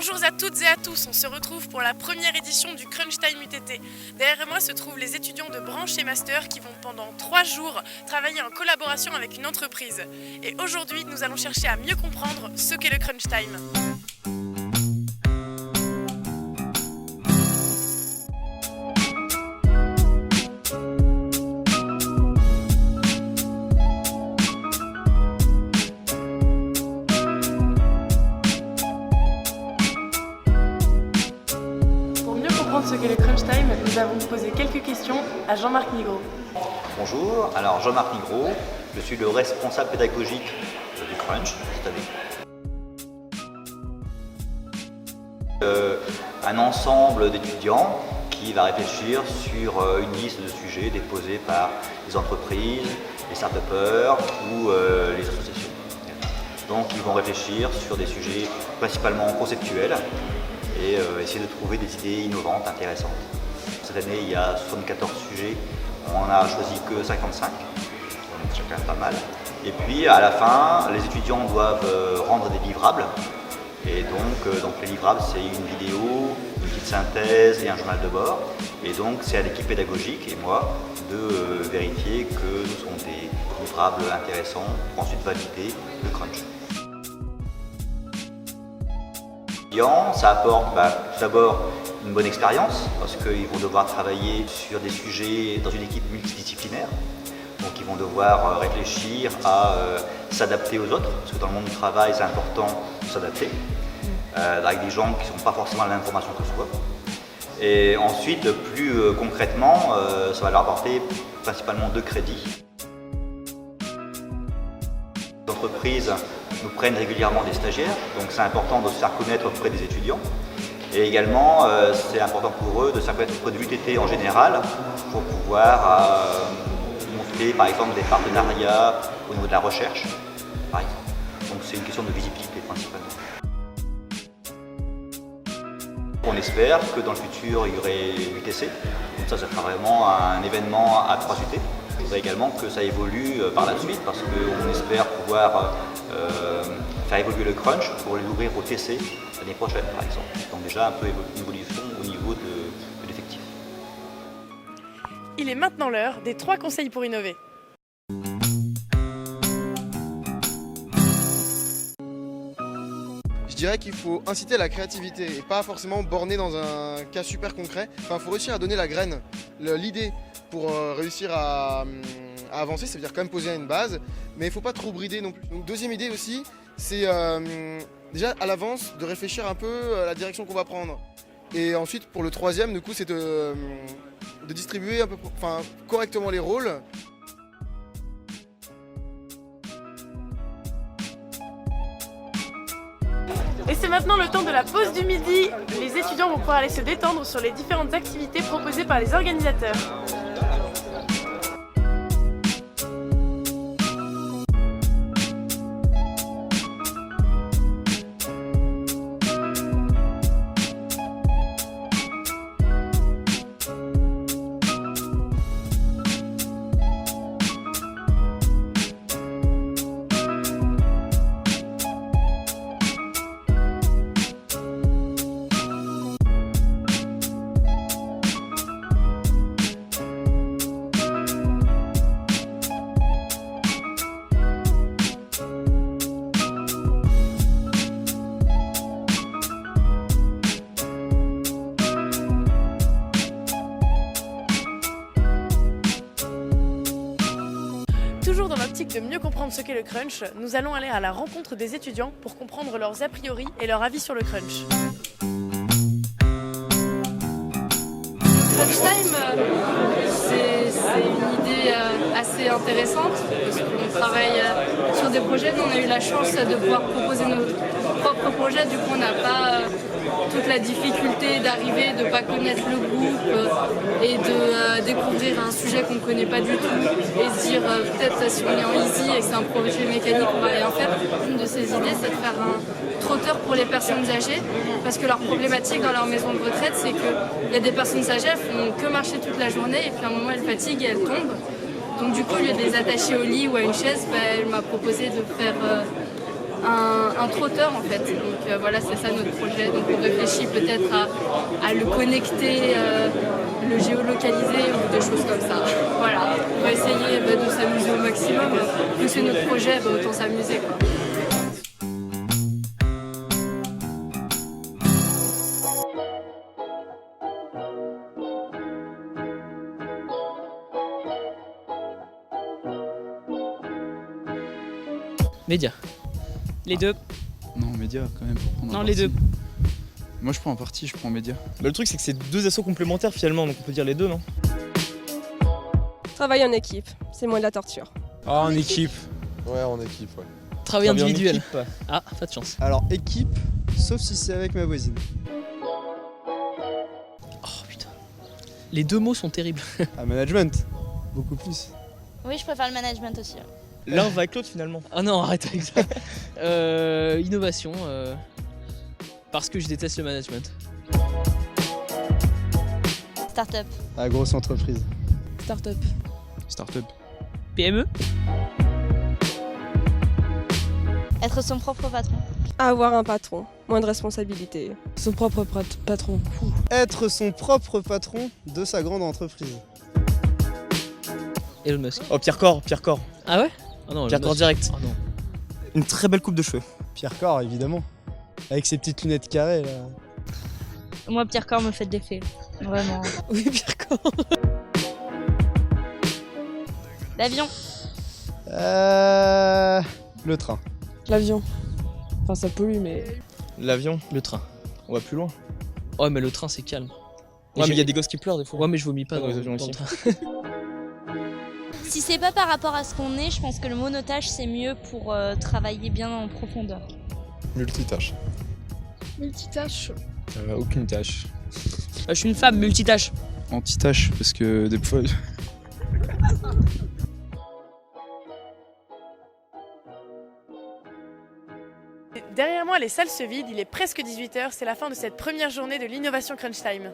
Bonjour à toutes et à tous, on se retrouve pour la première édition du Crunch Time UTT. Derrière moi se trouvent les étudiants de branche et master qui vont pendant 3 jours travailler en collaboration avec une entreprise. Et aujourd'hui, nous allons chercher à mieux comprendre ce qu'est le Crunch Time. Ce qu'est le Crunch Time, nous avons posé quelques questions à Jean-Marc Nigro. Bonjour, alors Jean-Marc Nigro, je suis le responsable pédagogique du Crunch cette année. Un ensemble d'étudiants qui va réfléchir sur une liste de sujets déposés par les entreprises, les start-upers ou les associations. Donc ils vont réfléchir sur des sujets principalement conceptuels et essayer de trouver des idées innovantes, intéressantes. Cette année, il y a 74 sujets, on n'en a choisi que 55, donc c'est quand même pas mal. Et puis à la fin, les étudiants doivent rendre des livrables. Et donc les livrables, c'est une vidéo, une petite synthèse et un journal de bord. Et donc c'est à l'équipe pédagogique et moi de vérifier que ce sont des livrables intéressants pour ensuite valider le Crunch. Ça apporte tout d'abord une bonne expérience parce qu'ils vont devoir travailler sur des sujets dans une équipe multidisciplinaire. Donc ils vont devoir réfléchir à s'adapter aux autres, parce que dans le monde du travail c'est important de s'adapter avec des gens qui ne sont pas forcément la même formation que soi. Et ensuite, plus concrètement, ça va leur apporter principalement 2 crédits. Les entreprises nous prennent régulièrement des stagiaires, donc c'est important de se faire connaître auprès des étudiants. Et également, c'est important pour eux de se faire connaître auprès de l'UTT en général pour pouvoir monter par exemple des partenariats au niveau de la recherche, par exemple. Donc c'est une question de visibilité principalement. On espère que dans le futur il y aurait l'UTC, donc ça sera vraiment un événement à 3 UT. Je voudrais également que ça évolue par la suite parce qu'on espère pouvoir faire évoluer le Crunch pour l'ouvrir au TC l'année prochaine par exemple. Donc déjà un peu une évolution au niveau de l'effectif. Il est maintenant l'heure des 3 conseils pour innover. Je dirais qu'il faut inciter à la créativité et pas forcément borner dans un cas super concret. Enfin, il faut réussir à donner la graine, l'idée pour réussir à avancer, ça veut dire quand même poser une base, mais il ne faut pas trop brider non plus. Donc deuxième idée aussi, c'est déjà à l'avance de réfléchir un peu à la direction qu'on va prendre. Et ensuite pour le troisième, du coup, c'est de distribuer un peu, correctement les rôles. Et c'est maintenant le temps de la pause du midi. Les étudiants vont pouvoir aller se détendre sur les différentes activités proposées par les organisateurs. Toujours dans l'optique de mieux comprendre ce qu'est le Crunch, nous allons aller à la rencontre des étudiants pour comprendre leurs a priori et leur avis sur le Crunch. Crunch Time, c'est une idée assez intéressante parce qu'on travaille sur des projets dont on a eu la chance de pouvoir proposer nos propres projets. Du coup, on n'a pas toute la difficulté d'arriver, de ne pas connaître le groupe et de découvrir un sujet qu'on ne connaît pas du tout et se dire peut-être si on est en easy et que c'est un projet mécanique, on va rien faire. Une de ces idées, c'est de faire un trotteur pour les personnes âgées parce que leur problématique dans leur maison de retraite, c'est qu'il y a des personnes âgées, elles font que marcher toute la journée et puis à un moment elles fatiguent et elles tombent. Donc du coup, au lieu de les attacher au lit ou à une chaise, elle m'a proposé de faire un trotteur en fait. Donc voilà, c'est ça notre projet. Donc on réfléchit peut-être à le connecter, le géolocaliser ou des choses comme ça. Voilà, on va essayer de s'amuser au maximum. Vu c'est notre projet, autant s'amuser, quoi. Média. Les deux. Non, média quand même. Pour prendre un Non, les parti. deux. Moi je prends un parti, je prends média. Le truc c'est que c'est deux assos complémentaires finalement, donc on peut dire les deux, non? Travailler en équipe, c'est moins de la torture. Ah, en équipe. Ouais, en équipe, ouais. Travail Travailler en individuel. équipe. Ah, pas de chance. Alors, équipe, sauf si c'est avec ma voisine. Oh putain. Les deux mots sont terribles. Ah, management, beaucoup plus. Oui, je préfère le management aussi. L'un va avec l'autre finalement. Ah non, arrête avec ça. Innovation. Parce que je déteste le management. Start-up. Ah, grosse entreprise. Start-up. Start-up. PME. Être son propre patron. Avoir un patron, moins de responsabilités. Son propre patron. Être son propre patron de sa grande entreprise. Elon Musk. Oh, Pierre Corr. Ah ouais? Ah non, Pierre Elon Corr Musk. direct. Ah non. Une très belle coupe de cheveux. Pierre Corr, évidemment. Avec ses petites lunettes carrées, là. Moi, Pierre Corr me fait de l'effet. Vraiment. Oui, Pierre Corr. L'avion. Le train. L'avion. Enfin, ça pollue, mais... L'avion. Le train. On va plus loin. Ouais, mais le train c'est calme. Ouais, mais il y a des gosses qui pleurent des fois. Ouais, mais je vomis pas Ah, dans, dans les avions dans le aussi. train. Si c'est pas par rapport à ce qu'on est, je pense que le monotage c'est mieux pour travailler bien en profondeur. Multitâche. Multitâche. Aucune tâche. Je suis une femme multitâche. Anti-tâche, parce que des fois. Derrière moi, les salles se vident, il est presque 18h, c'est la fin de cette première journée de l'Innovation Crunch Time.